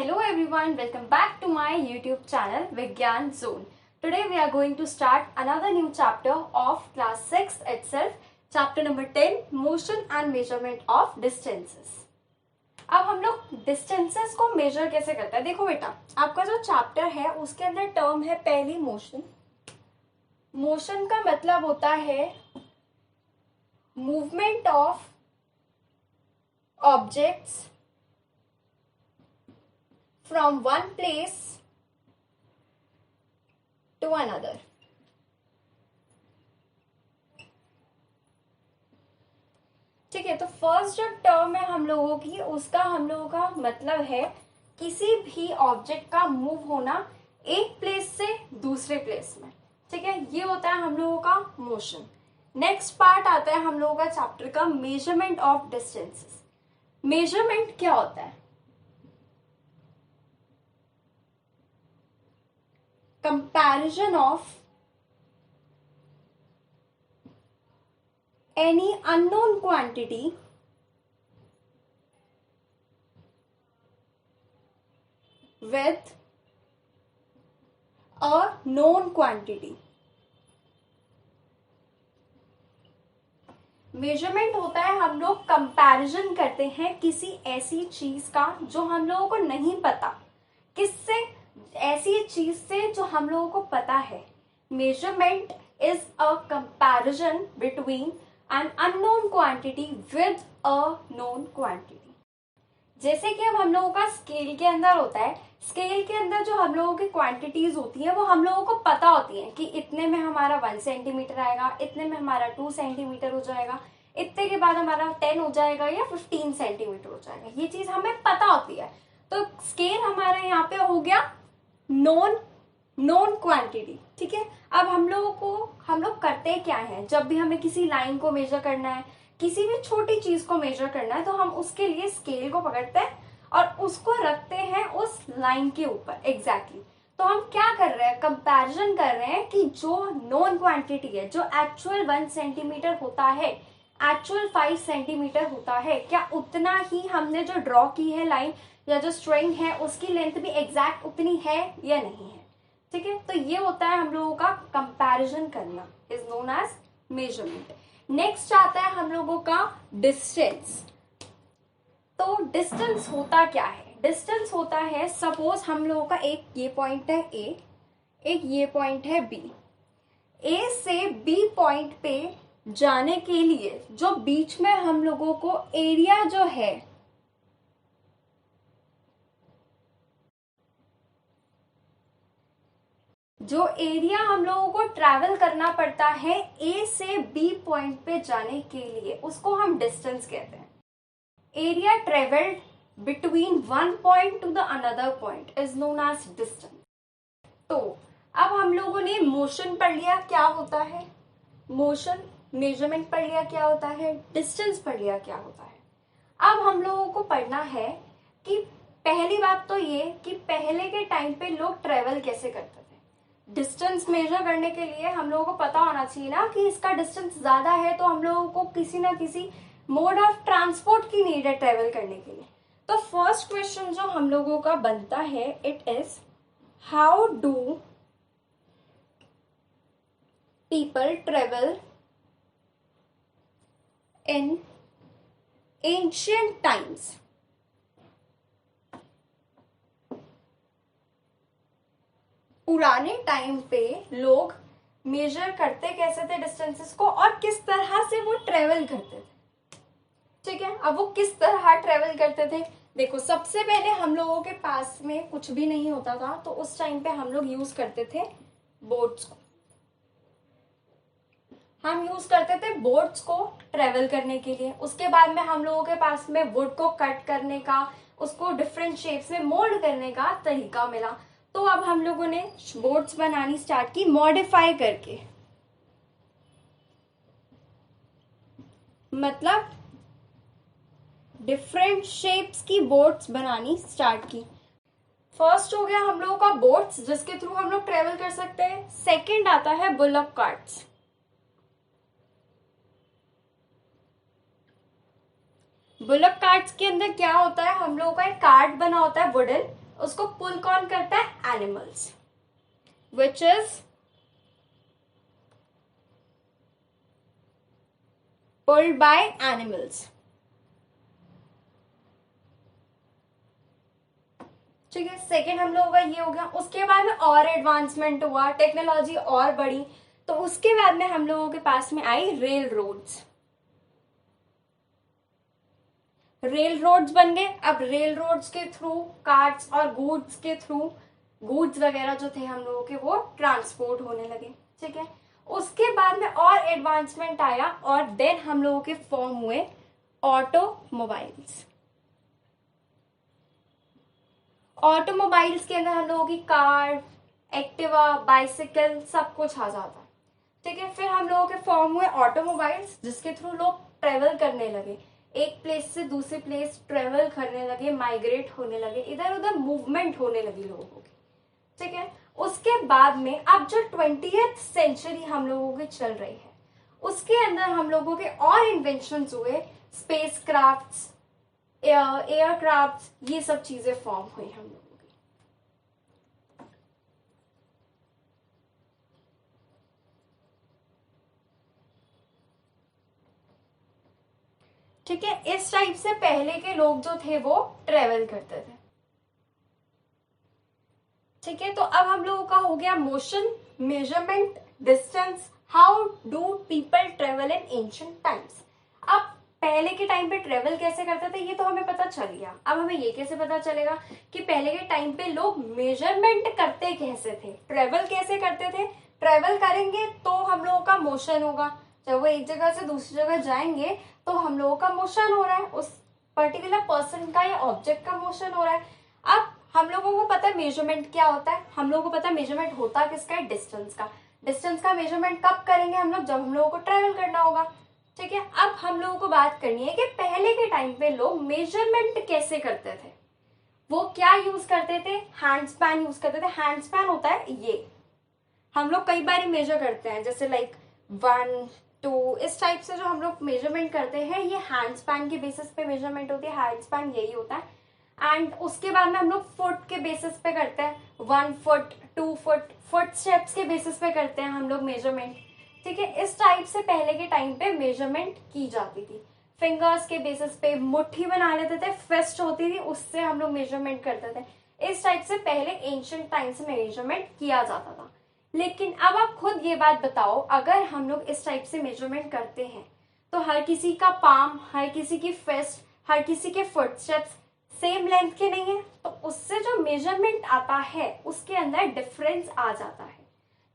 Hello everyone, welcome back to my YouTube channel Vigyan Zone. Today we are going to start another new chapter of class 6 itself, chapter number 10, motion and measurement of distances. अब हम लोग distances को major कैसे करते हैं। देखो बेटा, आपका जो चैप्टर है उसके अंदर टर्म है पहली मोशन। मोशन का मतलब होता है movement of objects from one place to another. ठीक है, तो फर्स्ट जो टर्म है हम लोगों की, उसका हम लोगों का मतलब है किसी भी ऑब्जेक्ट का मूव होना एक प्लेस से दूसरे प्लेस में। ठीक है, ये होता है हम लोगों का मोशन। नेक्स्ट पार्ट आता है हम लोगों का चैप्टर का मेजरमेंट ऑफ डिस्टेंसेस। मेजरमेंट क्या होता है? Comparison of any unknown quantity with a known quantity. Measurement होता है हम लोग कंपैरिजन करते हैं किसी ऐसी चीज का जो हम लोगों को नहीं पता, किससे? ऐसी चीज से जो हम लोगों को पता है। Measurement is a comparison between an unknown quantity with a known quantity. जैसे कि अब हम लोगों का स्केल के अंदर होता है, स्केल के अंदर जो हम लोगों की क्वांटिटीज होती है वो हम लोगों को पता होती है कि इतने में हमारा 1 सेंटीमीटर आएगा, इतने में हमारा 2 सेंटीमीटर हो जाएगा, इतने के बाद हमारा 10 हो जाएगा या 15 सेंटीमीटर हो जाएगा। ये चीज हमें पता होती है। तो स्केल हमारा यहाँ पे हो गया नोन क्वांटिटी। ठीक है, अब हम लोग करते क्या है, जब भी हमें किसी लाइन को मेजर करना है, किसी भी छोटी चीज को मेजर करना है, तो हम उसके लिए स्केल को पकड़ते हैं और उसको रखते हैं उस लाइन के ऊपर। एग्जैक्टली तो हम क्या कर रहे हैं? कंपैरिजन कर रहे हैं कि जो नोन क्वांटिटी है, जो एक्चुअल 1 सेंटीमीटर होता है, एक्चुअल 5 सेंटीमीटर होता है, क्या उतना ही हमने जो ड्रॉ की है लाइन या जो स्ट्रिंग है उसकी लेंथ भी एग्जैक्ट उतनी है या नहीं है। ठीक है, तो ये होता है हम लोगों का कंपैरिजन करना, is known as measurement. Next आता है हम लोगों का डिस्टेंस। तो डिस्टेंस होता क्या है? डिस्टेंस होता है, सपोज हम लोगों का एक ये पॉइंट है ए, एक ये पॉइंट है बी। ए से बी पॉइंट पे जाने के लिए जो बीच में हम लोगों को एरिया जो है, जो एरिया हम लोगों को ट्रैवल करना पड़ता है ए से बी पॉइंट पे जाने के लिए, उसको हम डिस्टेंस कहते हैं। Area travelled between one point to the another point is known as distance. तो अब हम लोगों ने मोशन पढ़ लिया क्या होता है, मोशन मेजरमेंट पढ़ लिया क्या होता है, डिस्टेंस पढ़ लिया क्या होता है। अब हम लोगों को पढ़ना है कि पहली बात तो ये कि पहले के टाइम पे लोग ट्रेवल कैसे करते थे। डिस्टेंस मेजर करने के लिए हम लोगों को पता होना चाहिए ना कि इसका डिस्टेंस ज्यादा है, तो हम लोगों को किसी ना किसी मोड ऑफ ट्रांसपोर्ट की नीड है ट्रेवल करने के लिए। तो फर्स्ट क्वेश्चन जो हम लोगों का बनता है, it is how do people travel in ancient times. पुराने टाइम पे लोग मेजर करते कैसे थे डिस्टेंसेस को और किस तरह से वो ट्रेवल करते थे। ठीक है, अब वो किस तरह ट्रेवल करते थे, देखो सबसे पहले हम लोगों के पास में कुछ भी नहीं होता था, तो उस टाइम पे हम लोग यूज करते थे बोट्स को। हम यूज करते थे बोट्स को ट्रेवल करने के लिए। उसके बाद में हम लोगों के पास में वुड को कट करने का, उसको डिफरेंट शेप्स में मोल्ड करने का तरीका मिला। तो अब हम लोगों ने बोट्स बनानी स्टार्ट की मॉडिफाई करके, मतलब डिफरेंट शेप्स की बोट्स बनानी स्टार्ट की। फर्स्ट हो गया हम लोगों का बोट्स, जिसके थ्रू हम लोग ट्रेवल कर सकते हैं। सेकंड आता है बुलक कार्ट्स। बुलक कार्ट्स के अंदर क्या होता है, हम लोगों का एक कार्ट बना होता है वुडन, उसको पुल कौन करता है? Animals, which is pulled by animals. ठीक है, सेकेंड हम लोगों का ये हो गया। उसके बाद में और एडवांसमेंट हुआ, टेक्नोलॉजी और बढ़ी, तो उसके बाद में हम लोगों के पास में आई रेल रोड्स। रेल रोड्स बन गए। अब रेल रोड्स के थ्रू कार्ट्स और गुड्स के थ्रू गुड्स वगैरह जो थे हम लोगों के वो ट्रांसपोर्ट होने लगे। ठीक है, उसके बाद में और एडवांसमेंट आया और देन हम लोगों के फॉर्म हुए ऑटोमोबाइल्स। ऑटोमोबाइल्स के अंदर हम लोगों की कार, एक्टिवा, बाइसिकल सब कुछ आ जाता है। ठीक है, फिर हम लोगों के फॉर्म हुए ऑटोमोबाइल्स, जिसके थ्रू लोग ट्रेवल करने लगे, एक प्लेस से दूसरे प्लेस ट्रेवल करने लगे, माइग्रेट होने लगे, इधर उधर मूवमेंट होने लगी लोगों की। ठीक है, उसके बाद में अब जो 20th सेंचुरी हम लोगों की चल रही है, उसके अंदर हम लोगों के और इन्वेंशंस हुए, स्पेस क्राफ्ट्स, एयरक्राफ्ट्स, ये सब चीजें फॉर्म हुई हम लोगों की। ठीक है, इस टाइप से पहले के लोग जो थे वो ट्रेवल करते थे। ठीक है, तो अब हम लोगों का हो गया motion, measurement, distance, how do people travel in ancient times. अब पहले के टाइम पे ट्रेवल कैसे करते थे ये तो हमें पता चल गया। अब हमें ये कैसे पता चलेगा कि पहले के टाइम पे लोग मेजरमेंट करते कैसे थे, ट्रेवल कैसे करते थे। ट्रेवल करेंगे तो हम लोगों का मोशन होगा, जब वो एक जगह से दूसरी जगह जाएंगे तो हम लोगों का मोशन हो रहा है, उस पर्टिकुलर पर्सन का या ऑब्जेक्ट का मोशन हो रहा है। अब हम लोगों को पता है मेजरमेंट क्या होता है, हम लोगों को पता है मेजरमेंट होता किसका है, डिस्टेंस का। डिस्टेंस का मेजरमेंट कब करेंगे हम लोग, जब हम लोगों को ट्रेवल करना होगा। ठीक है, अब हम लोगों को बात करनी है कि पहले के टाइम पे लोग मेजरमेंट कैसे करते थे। वो क्या यूज करते थे, हैंड स्पैन यूज करते थे। हैंड स्पैन होता है ये, हम लोग कई बार मेजर करते हैं, जैसे लाइक 1 2 इस टाइप से जो हम लोग मेजरमेंट करते हैं, ये हैंड स्पैन के बेसिस पे मेजरमेंट होती है। हैंड स्पैन यही होता है। एंड उसके बाद में हम लोग फुट के बेसिस पे करते हैं, 1 फुट 2 फुट, फुट स्टेप्स के बेसिस पे करते हैं हम लोग मेजरमेंट। ठीक है, इस टाइप से पहले के टाइम पे मेजरमेंट की जाती थी। फिंगर्स के बेसिस पे मुट्ठी बना लेते थे, फिस्ट होती थी, उससे हम लोग मेजरमेंट करते थे। इस टाइप से पहले एंशिएंट टाइम्स में मेजरमेंट किया जाता था। लेकिन अब आप खुद ये बात बताओ, अगर हम लोग इस टाइप से मेजरमेंट करते हैं तो हर किसी का पाम, हर किसी की फिस्ट, हर किसी के फुट स्टेप्स सेम लेंथ के नहीं है, तो उससे जो मेजरमेंट आता है उसके अंदर डिफरेंस आ जाता है।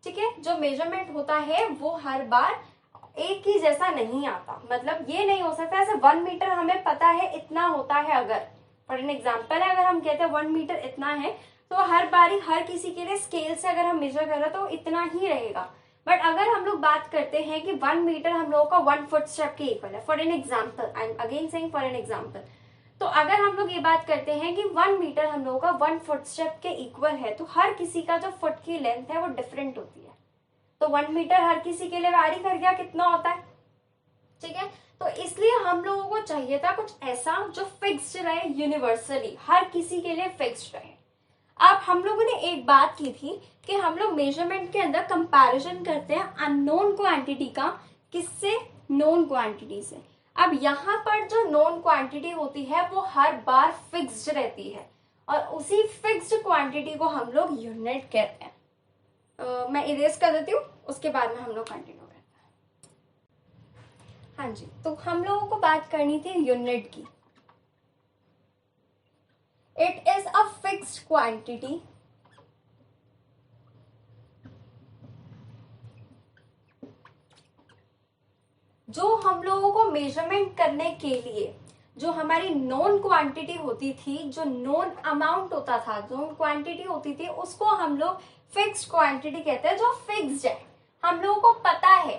ठीक है, जो मेजरमेंट होता है वो हर बार एक ही जैसा नहीं आता। मतलब ये नहीं हो सकता ऐसे 1 मीटर हमें पता है इतना होता है, अगर फॉर एन एग्जाम्पल है, अगर हम कहते हैं 1 मीटर इतना है, तो हर बारी हर किसी के लिए स्केल से अगर हम मेजर कर रहे तो इतना ही रहेगा। बट अगर हम लोग बात करते हैं कि 1 मीटर हम लोगों का 1 फुट स्टेप के इक्वल है, for an example, I am again saying for an example, तो अगर हम लोग ये बात करते हैं कि 1 मीटर हम लोगों का 1 फुट स्टेप के इक्वल है, तो हर किसी का जो फुट की लेंथ है वो डिफरेंट होती है। तो 1 मीटर हर किसी के लिए वैरी कर गया कितना होता है। ठीक है, तो इसलिए हम लोगों को चाहिए था कुछ ऐसा जो फिक्स्ड रहे, यूनिवर्सली हर किसी के लिए फिक्स्ड रहे। अब हम लोगों ने एक बात की थी कि हम लोग मेजरमेंट के अंदर कंपैरिजन करते हैं अननोन क्वांटिटी का किससे, नोन क्वांटिटी से। अब यहाँ पर जो नोन क्वांटिटी होती है वो हर बार फिक्स्ड रहती है, और उसी फिक्स्ड क्वांटिटी को हम लोग यूनिट कहते हैं। मैं इरेज कर देती हूँ, उसके बाद में हम लोग कंटिन्यू करते हैं। हाँ जी, तो हम लोगों को बात करनी थी यूनिट की। It is a fixed quantity जो हम लोगों को मेजरमेंट करने के लिए, जो हमारी नोन क्वांटिटी होती थी, जो नोन अमाउंट होता था, नोन क्वांटिटी होती थी, उसको हम लोग फिक्स्ड क्वांटिटी कहते हैं, जो फिक्स्ड है, हम लोगों को पता है।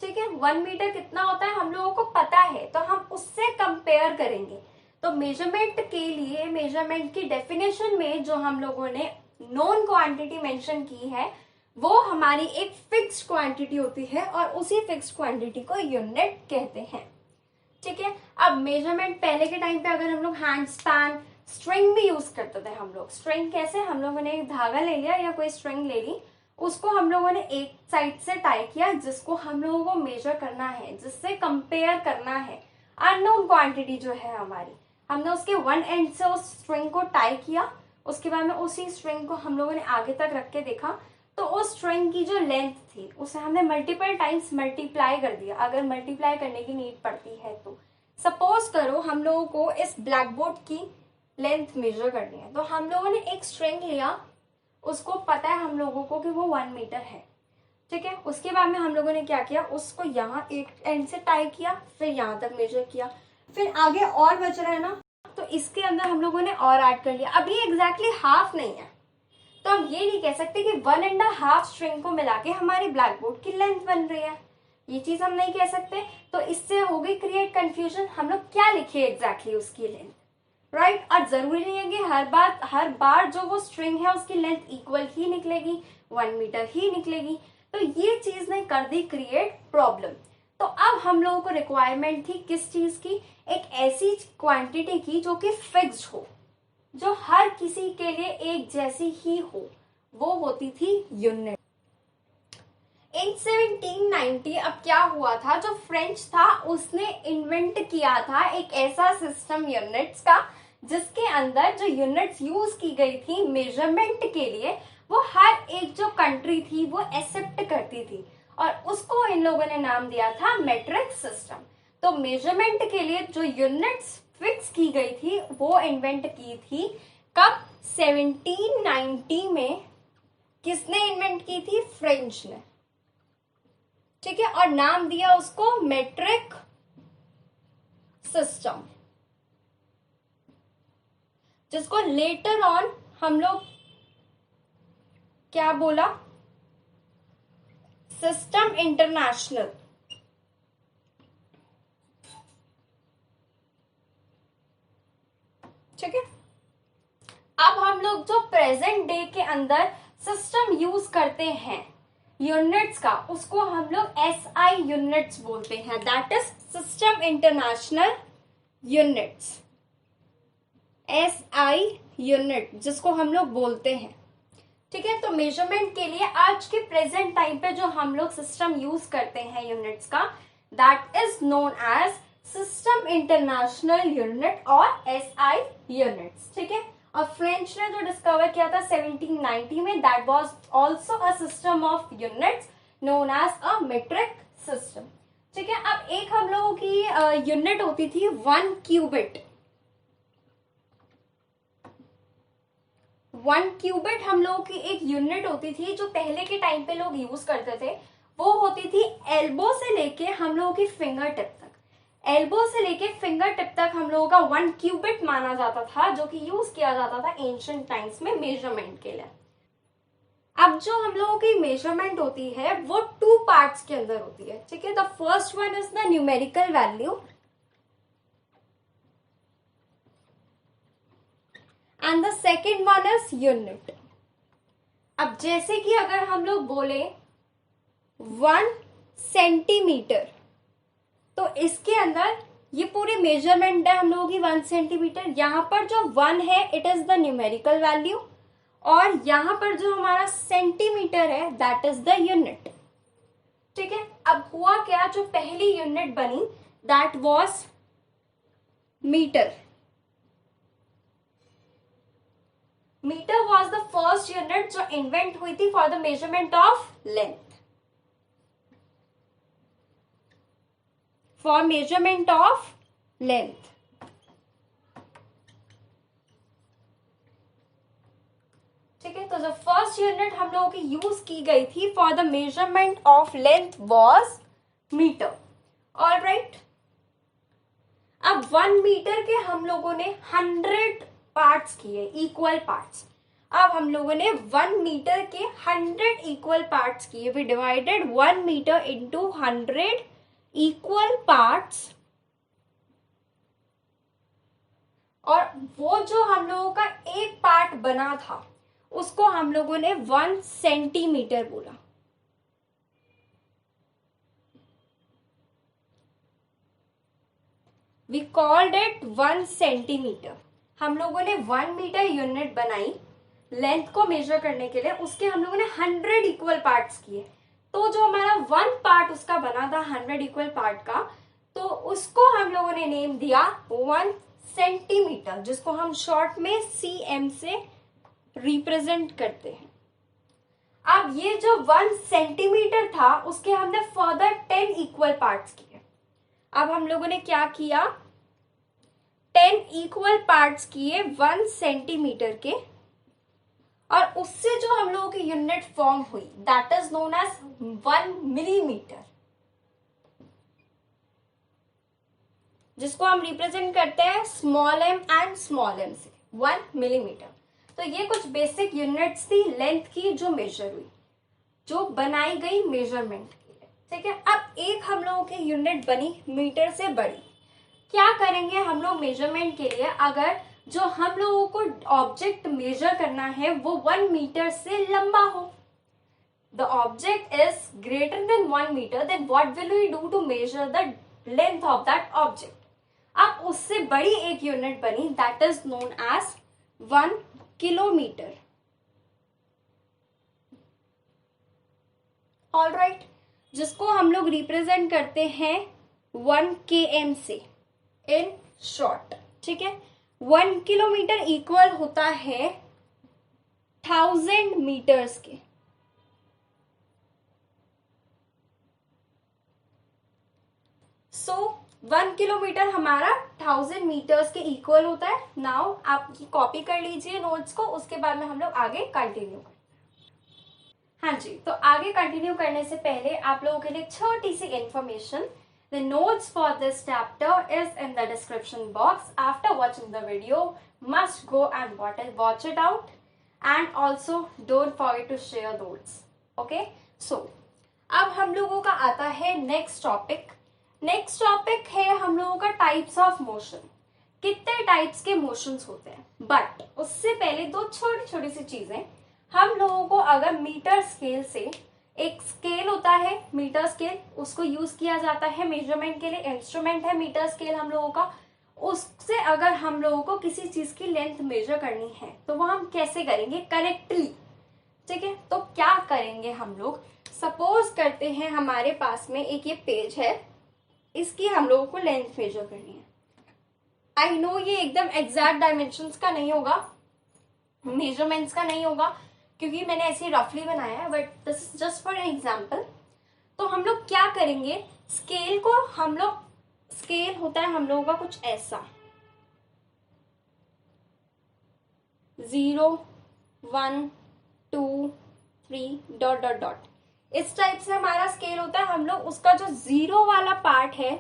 ठीक है, 1 मीटर कितना होता है हम लोगों को पता है, तो हम उससे कंपेयर करेंगे। तो मेजरमेंट के लिए, मेजरमेंट की डेफिनेशन में जो हम लोगों ने नोन क्वांटिटी मेंशन की है वो हमारी एक फिक्स्ड क्वांटिटी होती है, और उसी फिक्स्ड क्वांटिटी को यूनिट कहते हैं। ठीक है, अब मेजरमेंट पहले के टाइम पे अगर हम लोग हैंड स्पैन, स्ट्रिंग भी यूज करते थे हम लोग। स्ट्रिंग कैसे, हम लोगों ने एक धागा ले लिया या कोई स्ट्रिंग ले ली, उसको हम लोगों ने एक साइड से टाई किया जिसको हम लोगों को मेजर करना है, जिससे कंपेयर करना है अननोन क्वांटिटी जो है हमारी, हमने उसके वन एंड से उस स्ट्रिंग को टाई किया। उसके बाद में उसी स्ट्रिंग को हम लोगों ने आगे तक रख के देखा तो उस स्ट्रिंग की जो लेंथ थी उसे हमने मल्टीपल टाइम्स मल्टीप्लाई कर दिया, अगर मल्टीप्लाई करने की नीड पड़ती है तो। सपोज करो हम लोगों को इस ब्लैक बोर्ड की लेंथ मेजर करनी है, तो हम लोगों ने एक स्ट्रिंग लिया, उसको पता है हम लोगों को कि वो 1 मीटर है, ठीक है। उसके बाद में हम लोगों ने क्या किया, उसको यहाँ एक एंड से टाई किया, फिर यहाँ तक मेजर किया, फिर आगे और बच रहा है ना, तो इसके अंदर हम लोगों ने और ऐड कर लिया। अब ये एग्जैक्टली हाफ नहीं है, तो हम ये नहीं कह सकते कि 1.5 स्ट्रिंग को मिला के हमारी ब्लैक बोर्ड की लेंथ बन रही है, ये चीज हम नहीं कह सकते। तो इससे हो गई क्रिएट कंफ्यूजन, हम लोग क्या लिखे एग्जैक्टली उसकी लेंथ, राइट। और जरूरी नहीं है कि हर बार जो वो स्ट्रिंग है उसकी लेंथ इक्वल ही निकलेगी, 1 मीटर ही निकलेगी, तो ये चीज ने कर दी क्रिएट प्रॉब्लम। तो अब हम लोगों को रिक्वायरमेंट थी किस चीज की, एक ऐसी क्वांटिटी की जो कि फिक्स्ड हो, जो हर किसी के लिए एक जैसी ही हो, वो होती थी यूनिट। इन 1790 अब क्या हुआ था, जो फ्रेंच था उसने इन्वेंट किया था एक ऐसा सिस्टम यूनिट्स का, जिसके अंदर जो यूनिट्स यूज की गई थी मेजरमेंट के लिए, वो हर एक जो कंट्री थी वो एक्सेप्ट करती थी, और उसको इन लोगों ने नाम दिया था मेट्रिक सिस्टम। तो मेजरमेंट के लिए जो यूनिट्स फिक्स की गई थी वो इन्वेंट की थी कब, 1790 में। किसने इन्वेंट की थी, फ्रेंच ने, ठीक है, और नाम दिया उसको मेट्रिक सिस्टम, जिसको लेटर ऑन हम लोग क्या बोला, सिस्टम इंटरनेशनल। ठीक है, अब हम लोग जो प्रेजेंट डे के अंदर सिस्टम यूज करते हैं यूनिट्स का, उसको हम लोग एसआई यूनिट्स बोलते हैं, that is system international units, SI unit जिसको हम लोग बोलते हैं, ठीक है। तो मेजरमेंट के लिए आज के प्रेजेंट टाइम पे जो हम लोग सिस्टम यूज करते हैं यूनिट्स का, that is known as system international unit और एसआई यूनिट्स, ठीक है। और फ्रेंच ने जो डिस्कवर किया था 1790 में, that was also a system of units known as a metric system, ठीक है। अब एक हम लोगों की यूनिट होती थी 1 क्यूबिट। 1 क्यूबिट हम लोगों की एक यूनिट होती थी जो पहले के टाइम पे लोग यूज करते थे, वो होती थी एल्बो से लेके हम लोगों की फिंगर टिप तक। एल्बो से लेके फिंगर टिप तक हम लोगों का 1 क्यूबिट माना जाता था, जो कि यूज किया जाता था एंशिएंट टाइम्स में मेजरमेंट के लिए। अब जो हम लोगों की मेजरमेंट होती है वो 2 पार्ट्स के अंदर होती है, ठीक है। The first one is the numerical value and the second one is unit. अब जैसे कि अगर हम लोग बोले 1 सेंटीमीटर, तो इसके अंदर ये पूरी मेजरमेंट है हम लोगों की 1 सेंटीमीटर। यहां पर जो 1 है it is the numerical value, और यहां पर जो हमारा सेंटीमीटर है दैट इज द यूनिट, ठीक है। अब हुआ क्या, जो पहली यूनिट बनी that was metre. Metre was the first unit जो इन्वेंट हुई थी for the measurement of length, for measurement of length, ठीक है। तो जो फर्स्ट यूनिट हम लोगों की यूज की गई थी for the measurement of length was metre, alright. अब 1 मीटर के हम लोगों ने 100 पार्ट्स किए, इक्वल पार्ट्स। अब हम लोगों ने 1 मीटर के 100 इक्वल पार्ट्स किए, we divided 1 metre into 100 equal parts, और वो जो हम लोगों का एक पार्ट बना था उसको हम लोगों ने 1 सेंटीमीटर बोला। We called it 1 centimetre. हम लोगों ने 1 मीटर यूनिट बनाई लेंथ को मेजर करने के लिए, उसके हम लोगों ने 100 इक्वल पार्ट्स किए। तो जो हमारा 1 पार्ट उसका बना था 100 इक्वल पार्ट का, तो उसको हम लोगों ने नेम दिया 1 सेंटीमीटर, जिसको हम शॉर्ट में cm से रिप्रेजेंट करते हैं। अब ये जो 1 सेंटीमीटर था उसके हमने फर्दर 10 इक्वल पार्ट्स किए। अब हम लोगों ने क्या किया, 10 इक्वल पार्ट्स किए 1 सेंटीमीटर के, और उससे जो हम लोगों की यूनिट फॉर्म हुई that is known as 1 millimetre, जिसको हम रिप्रेजेंट करते हैं small m and small m से 1 मिलीमीटर। तो ये कुछ बेसिक यूनिट्स थी लेंथ की जो मेजर हुई, जो बनाई गई मेजरमेंट के लिए। ठीक है, अब एक हम लोगों की यूनिट बनी मीटर से बड़ी। क्या करेंगे हम लोग मेजरमेंट के लिए, अगर जो हम लोगों को ऑब्जेक्ट मेजर करना है वो 1 मीटर से लंबा हो, the object is greater than 1 metre, then what will we do to measure the length of that object. अब उससे बड़ी एक यूनिट बनी that is known as 1 kilometre. Alright, जिसको हम लोग रिप्रेजेंट करते हैं 1 km से इन शॉर्ट। ठीक है, 1 किलोमीटर इक्वल होता है 1000 मीटर्स के। सो 1 किलोमीटर हमारा 1000 मीटर्स के इक्वल होता है। नाउ आप कॉपी कर लीजिए नोट्स को, उसके बाद में हम लोग आगे कंटिन्यू करते हैं। हाँ जी, तो आगे कंटिन्यू करने से पहले आप लोगों के लिए छोटी सी information. The notes for this chapter is in the description box. After watching the video, must go and watch it out, and also don't forget to share those. Okay? So, अब हम लोगों का आता है नेक्स्ट टॉपिक। नेक्स्ट टॉपिक है हम लोगों का टाइप्स ऑफ मोशन। कितने टाइप्स के मोशंस होते हैं, बट उससे पहले दो छोटी छोटी सी चीजें। हम लोगों को अगर मीटर स्केल से, एक स्केल होता है मीटर स्केल, उसको यूज किया जाता है मेजरमेंट के लिए, इंस्ट्रूमेंट है मीटर स्केल हम लोगों का, उससे अगर हम लोगों को किसी चीज की लेंथ मेजर करनी है तो वो हम कैसे करेंगे करेक्टली। ठीक है, तो क्या करेंगे हम लोग, सपोज करते हैं हमारे पास में एक ये पेज है, इसकी हम लोगों को लेंथ मेजर करनी है। आई नो ये एकदम एग्जैक्ट डायमेंशंस का नहीं होगा, मेजरमेंट्स का नहीं होगा, क्योंकि मैंने ऐसे रफली बनाया है, but this is just for an example. तो हम लोग क्या करेंगे, स्केल को हम लोग, स्केल होता है हम लोगों का कुछ ऐसा 0 1 2 3 डॉट डॉट डॉट, इस टाइप से हमारा स्केल होता है। हम लोग उसका जो 0 वाला पार्ट है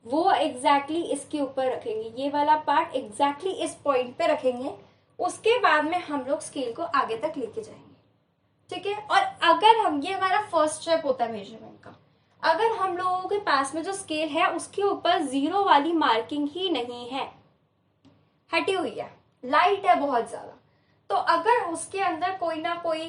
वो एग्जैक्टली इसके ऊपर रखेंगे, ये वाला पार्ट एग्जैक्टली इस पॉइंट पे रखेंगे। उसके बाद में हम लोग स्केल को आगे तक लेके जाएंगे। ठीक है, और अगर हम, ये हमारा फर्स्ट स्टेप होता है मेजरमेंट का, अगर हम लोगों के पास में जो स्केल है उसके ऊपर 0 वाली मार्किंग ही नहीं है, हटी हुई है, लाइट है बहुत ज्यादा, तो अगर उसके अंदर कोई ना कोई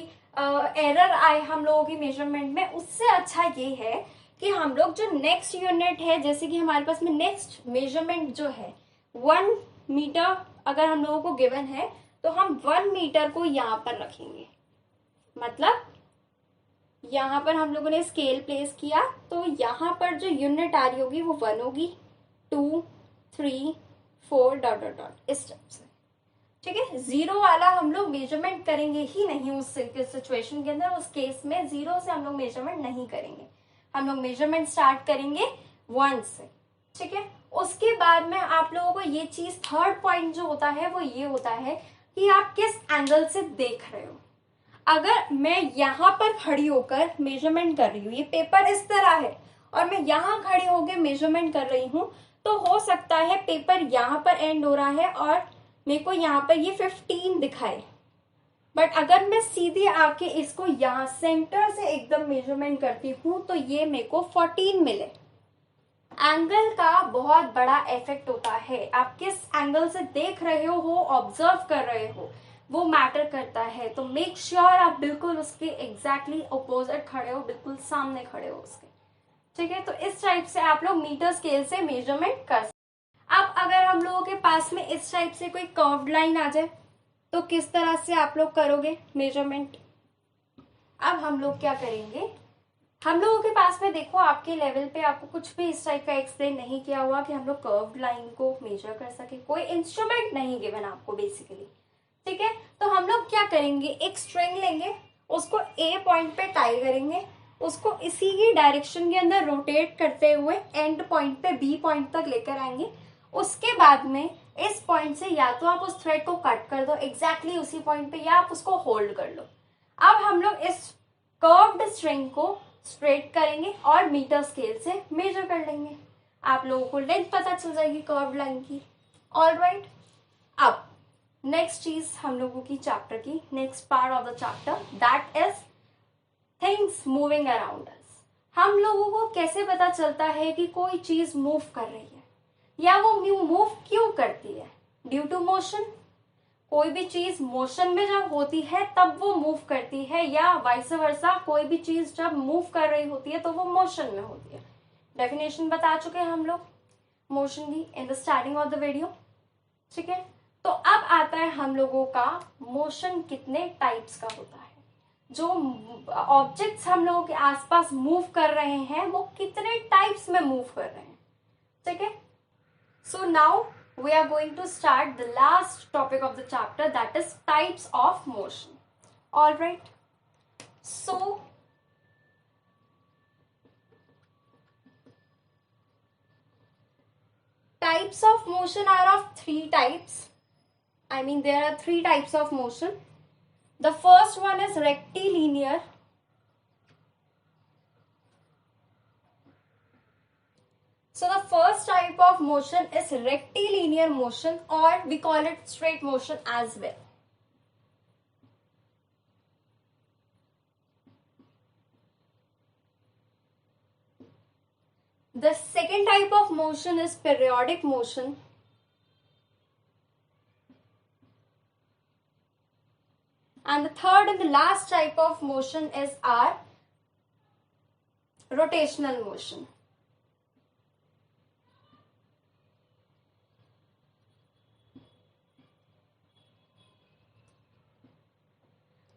एरर आए हम लोगों की मेजरमेंट में, उससे अच्छा ये है कि हम लोग जो नेक्स्ट यूनिट है, जैसे कि हमारे पास में नेक्स्ट मेजरमेंट जो है 1 मीटर अगर हम लोगों को गिवन है, तो हम 1 मीटर को यहाँ पर रखेंगे। मतलब यहाँ पर हम लोगों ने स्केल प्लेस किया, तो यहाँ पर जो यूनिट आ रही होगी वो 1 होगी, 2 3 4 डॉट डॉट डॉट, इस टाइप से। ठीक है, 0 वाला हम लोग मेजरमेंट करेंगे ही नहीं उस सिचुएशन के अंदर, उस केस में 0 से हम लोग मेजरमेंट नहीं करेंगे, हम लोग मेजरमेंट स्टार्ट करेंगे 1 से। ठीक है, उसके बाद में आप लोगों को ये चीज, थर्ड पॉइंट जो होता है वो ये होता है कि आप किस एंगल से देख रहे हो। अगर मैं यहाँ पर खड़ी होकर मेजरमेंट कर रही हूँ, ये पेपर इस तरह है और मैं यहाँ खड़ी होकर मेजरमेंट कर रही हूँ, तो हो सकता है पेपर यहाँ पर एंड हो रहा है और मेरे को यहाँ पर ये 15 दिखाए, बट अगर मैं सीधे आके इसको यहाँ सेंटर से एकदम मेजरमेंट करती हूँ तो ये मेरे को 14 मिले। एंगल का बहुत बड़ा इफेक्ट होता है, आप किस एंगल से देख रहे हो, ऑब्जर्व कर रहे हो, वो मैटर करता है। तो मेक श्योर आप बिल्कुल उसके एग्जैक्टली अपोजिट खड़े हो, बिल्कुल सामने खड़े हो उसके। ठीक है, तो इस टाइप से आप लोग मीटर स्केल से मेजरमेंट कर सकते। अब अगर हम लोगों के पास में इस टाइप से कोई कर्व्ड लाइन आ जाए तो किस तरह से आप लोग करोगे मेजरमेंट? अब हम लोग क्या करेंगे, हम लोगों के पास में देखो आपके लेवल पे आपको कुछ भी इस टाइप का एक्सप्लेन नहीं किया हुआ कि हम लोग कर्व्ड लाइन को मेजर कर सके, कोई इंस्ट्रूमेंट नहीं गिवन आपको बेसिकली, ठीक है। तो हम लोग क्या करेंगे, एक स्ट्रिंग लेंगे, उसको ए पॉइंट पे टाई करेंगे, उसको इसी ही डायरेक्शन के अंदर रोटेट करते हुए एंड पॉइंट पे बी पॉइंट तक लेकर आएंगे। उसके बाद में इस पॉइंट से या तो आप उस थ्रेड को कट कर दो एग्जैक्टली उसी पॉइंट पे, या आप उसको होल्ड कर लो। अब हम लोग इस कर्व्ड स्ट्रिंग को स्ट्रेट करेंगे और मीटर स्केल से मेजर कर लेंगे, आप लोगों को लेंथ पता चल जाएगी कर्व्ड लाइन की। ऑलराइट, अब नेक्स्ट चीज हम लोगों की चैप्टर की next part of the chapter, that is things moving around us. हम लोगों को कैसे पता चलता है कि कोई चीज मूव कर रही है या वो मूव क्यों करती है? Due to motion. कोई भी चीज मोशन में जब होती है तब वो मूव करती है, या वाइस वर्सा कोई भी चीज जब मूव कर रही होती है तो वो मोशन में होती है। डेफिनेशन बता चुके हैं हम लोग मोशन की in the starting of the video, ठीक है। तो अब आता है हम लोगों का मोशन कितने टाइप्स का होता है, जो ऑब्जेक्ट्स हम लोगों के आसपास मूव कर रहे हैं वो कितने टाइप्स में मूव कर रहे हैं, ठीक है। So now we are going to start the last topic of the chapter, that is types of motion. All right, so types of motion are of three types. I mean there are three types of motion. The first one is rectilinear. So the first type of motion is rectilinear motion, or we call it straight motion as well. The second type of motion is periodic motion. And the third and the last type of motion is our rotational motion.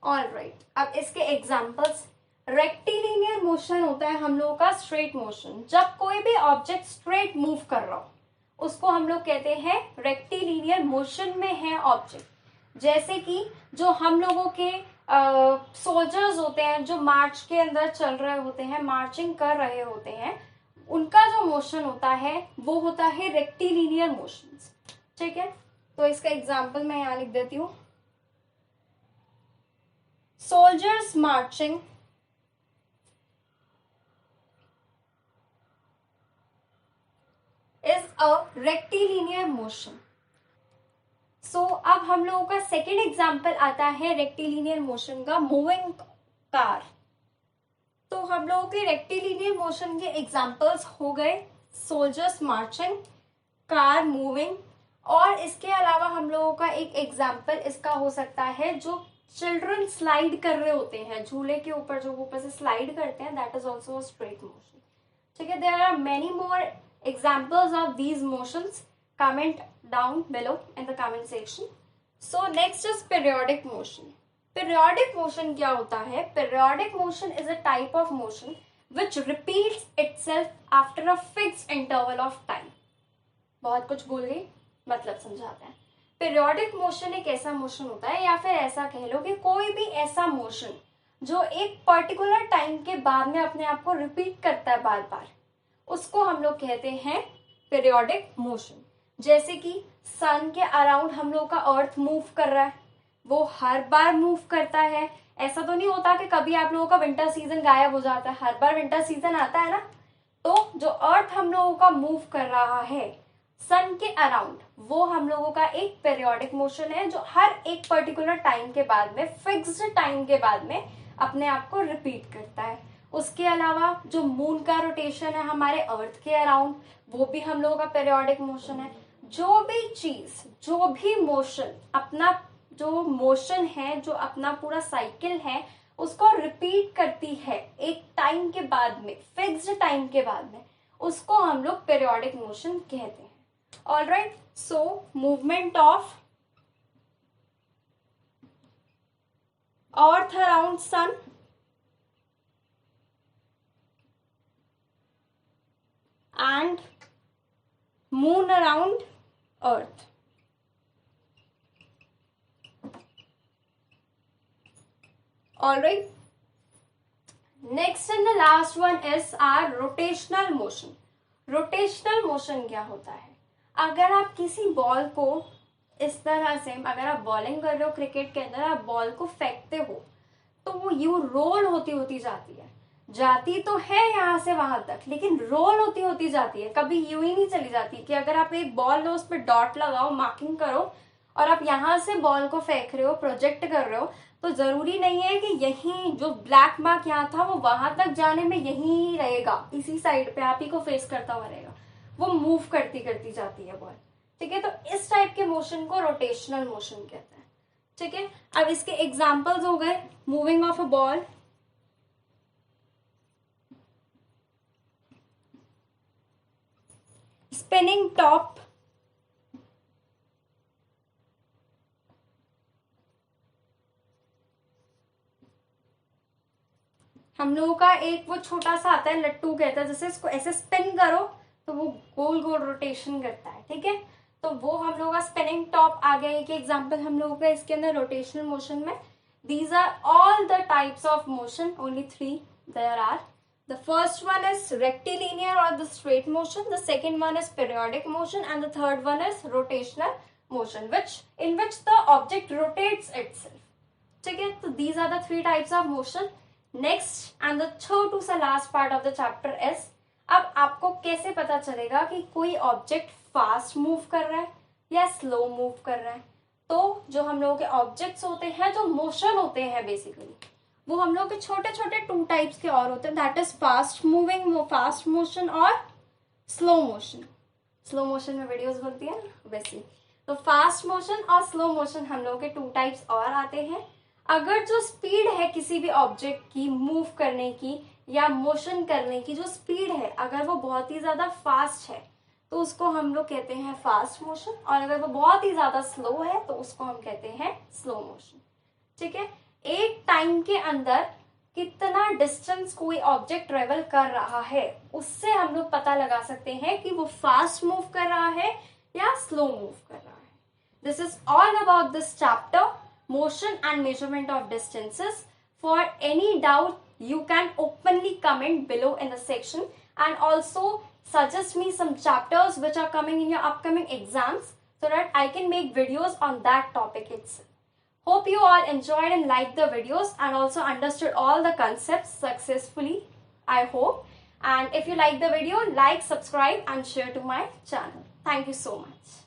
Alright, अब इसके examples, rectilinear motion होता है हम लोगों का straight motion. जब कोई भी ऑब्जेक्ट स्ट्रेट मूव कर रहा हो उसको हम लोग कहते हैं रेक्टिलिनियर मोशन में है ऑब्जेक्ट। जैसे कि जो हम लोगों के सोल्जर्स होते हैं जो मार्च के अंदर चल रहे होते हैं, मार्चिंग कर रहे होते हैं, उनका जो मोशन होता है वो होता है रेक्टिलिनियर मोशन, ठीक है। तो इसका एग्जाम्पल मैं यहाँ लिख देती हूँ। Soldiers marching is a rectilinear motion. So अब हम लोगों का सेकेंड एग्जाम्पल आता है रेक्टिलिनियर मोशन का, मूविंग कार। तो हम लोगों के रेक्टिलिनियर मोशन के एग्जाम्पल्स हो गए सोल्जर्स मार्चिंग, कार मूविंग, और इसके अलावा हम लोगों का एक एग्जाम्पल इसका हो सकता है जो चिल्ड्रन स्लाइड कर रहे होते हैं झूले के ऊपर, जो ऊपर से स्लाइड करते हैं, that is also straight motion, ठीक है। There are many more examples of these motions, comment down below in the comment section. So next is periodic motion. Periodic motion क्या होता है? Periodic motion is a type of motion which repeats itself after a fixed interval of time. बहुत कुछ भूल गई, मतलब समझाते हैं। पीरियोडिक मोशन एक ऐसा मोशन होता है, या फिर ऐसा कह लो कि कोई भी ऐसा मोशन जो एक पर्टिकुलर टाइम के बाद में अपने आप को रिपीट करता है बार बार, उसको हम लोग कहते हैं पीरियोडिक मोशन। जैसे कि सन के अराउंड हम लोग का अर्थ मूव कर रहा है, वो हर बार मूव करता है। ऐसा तो नहीं होता कि कभी आप लोगों का विंटर सीजन गायब हो जाता है, हर बार विंटर सीजन आता है ना। तो जो अर्थ हम लोगों का मूव कर रहा है सन के अराउंड, वो हम लोगों का एक पीरियोडिक मोशन है जो हर एक पर्टिकुलर टाइम के बाद में, फिक्स्ड टाइम के बाद में अपने आप को रिपीट करता है। उसके अलावा जो मून का रोटेशन है हमारे अर्थ के अराउंड, वो भी हम लोगों का पीरियोडिक मोशन है। जो भी चीज, जो भी मोशन, अपना जो मोशन है, जो अपना पूरा साइकिल है, उसको रिपीट करती है एक टाइम के बाद में, फिक्स्ड टाइम के बाद में, उसको हम लोग पीरियोडिक मोशन कहते हैं। All right, so movement of earth around sun and moon around earth. All right, next and the last one is our rotational motion. Rotational motion क्या होता है? अगर आप किसी बॉल को इस तरह से, अगर आप बॉलिंग कर रहे हो क्रिकेट के अंदर, आप बॉल को फेंकते हो तो वो यू रोल होती होती जाती है, जाती तो है यहाँ से वहां तक, लेकिन रोल होती होती जाती है, कभी यूं ही नहीं चली जाती कि अगर आप एक बॉल लो, उस पर डॉट लगाओ, मार्किंग करो और आप यहाँ से बॉल को फेंक रहे हो, प्रोजेक्ट कर रहे हो, तो जरूरी नहीं है कि यही जो ब्लैक मार्क यहाँ था वो वहां तक जाने में यही रहेगा, इसी साइड पे आप ही को फेस करता हुआ रहेगा, वो मूव करती करती जाती है बॉल। ठीक है, तो इस टाइप के मोशन को रोटेशनल मोशन कहते हैं। ठीक है, अब इसके एग्जाम्पल्स हो गए, moving of a ball, spinning top, हम लोगों का एक वो छोटा सा आता है, लट्टू कहता है, जैसे इसको ऐसे स्पिन करो तो वो गोल गोल रोटेशन करता है। ठीक है, तो वो हम लोगों का स्पिनिंग टॉप आ गया, एक एग्जांपल हम लोगों का इसके अंदर रोटेशनल मोशन में। These are all the types of motion, only 3 there are. The first one is rectilinear or the straight motion, the second one is periodic motion, and the third one is rotational motion, in which the object rotates itself. ठीक है, तो these are the 3 types of motion. Next and the third to the last part of the chapter is, अब आपको कैसे पता चलेगा कि कोई ऑब्जेक्ट फास्ट मूव कर रहा है या स्लो मूव कर रहा है? तो जो हम लोगों के ऑब्जेक्ट्स होते हैं, जो मोशन होते हैं बेसिकली, वो हम लोग के छोटे छोटे 2 टाइप्स के और होते हैं, दैट इज फास्ट मूविंग, वो फास्ट मोशन, और स्लो मोशन। स्लो मोशन में वीडियोस बनती है वैसे, तो फास्ट मोशन और स्लो मोशन हम लोग के 2 टाइप्स और आते हैं। अगर जो स्पीड है किसी भी ऑब्जेक्ट की मूव करने की या मोशन करने की, जो स्पीड है, अगर वो बहुत ही ज्यादा फास्ट है तो उसको हम लोग कहते हैं फास्ट मोशन, और अगर वो बहुत ही ज्यादा स्लो है तो उसको हम कहते हैं स्लो मोशन। ठीक है, एक टाइम के अंदर कितना डिस्टेंस कोई ऑब्जेक्ट ट्रेवल कर रहा है, उससे हम लोग पता लगा सकते हैं कि वो फास्ट मूव कर रहा है या स्लो मूव कर रहा है। This is all about this chapter, motion and measurement of distances. For any doubt, you can openly comment below in the section, and also suggest me some chapters which are coming in your upcoming exams so that I can make videos on that topic itself. Hope you all enjoyed and liked the videos and also understood all the concepts successfully, I hope. And if you like the video, like, subscribe and share to my channel. Thank you so much.